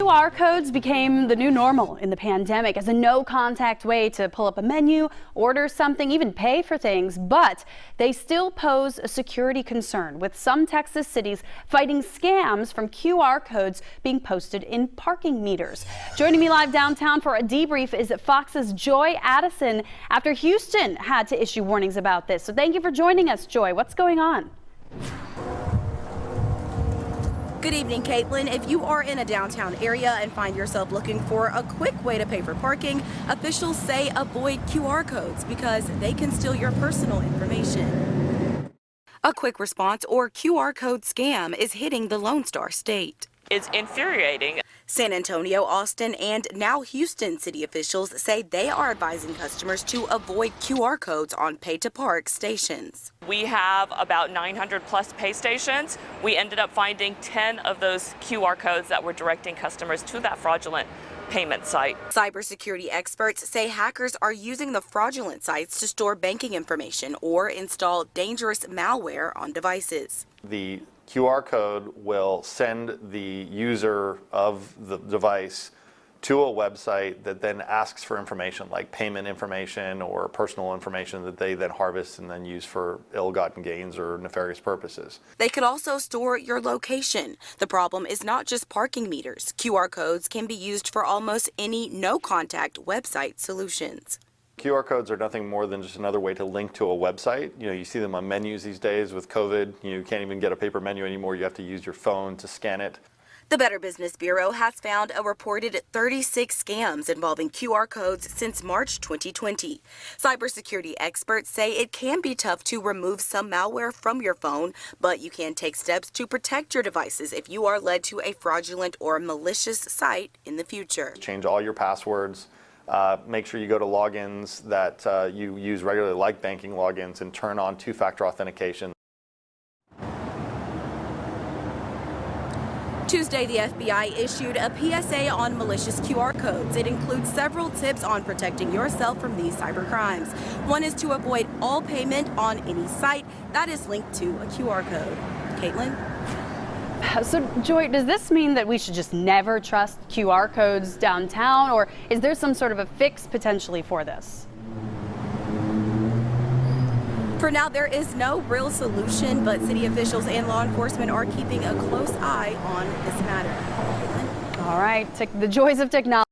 QR codes became the new normal in the pandemic as a no-contact way to pull up a menu, order something, even pay for things. But they still pose a security concern, with some Texas cities fighting scams from QR codes being posted in parking meters. Joining me live downtown for a debrief is Fox's Joy Addison after Houston had to issue warnings about this. So thank you for joining us, Joy. What's going on? Good evening, Caitlin. If you are in a downtown area and find yourself looking for a quick way to pay for parking, officials say avoid QR codes because they can steal your personal information. A quick response or QR code scam is hitting the Lone Star State. It's infuriating. San Antonio, Austin, and now Houston city officials say they are advising customers to avoid QR codes on pay-to-park stations. We have about 900 plus pay stations. We ended up finding 10 of those QR codes that were directing customers to that fraudulent payment site. Cybersecurity experts say hackers are using the fraudulent sites to store banking information or install dangerous malware on devices. The QR code will send the user of the device to a website that then asks for information like payment information or personal information that they then harvest and then use for ill-gotten gains or nefarious purposes. They could also store your location. The problem is not just parking meters. QR codes can be used for almost any no-contact website solutions. QR codes are nothing more than just another way to link to a website. You know, you see them on menus these days with COVID. You can't even get a paper menu anymore. You have to use your phone to scan it. The Better Business Bureau has found a reported 36 scams involving QR codes since March 2020. Cybersecurity experts say it can be tough to remove some malware from your phone, but you can take steps to protect your devices if you are led to a fraudulent or malicious site in the future. Change all your passwords. Make sure you go to logins that you use regularly, like banking logins, and turn on two-factor authentication. Tuesday, the FBI issued a PSA on malicious QR codes. It includes several tips on protecting yourself from these cyber crimes. One is to avoid all payment on any site that is linked to a QR code. Caitlin? So, Joy, does this mean that we should just never trust QR codes downtown, or is there some sort of a fix potentially for this? For now, there is no real solution, but city officials and law enforcement are keeping a close eye on this matter. All right, the joys of technology.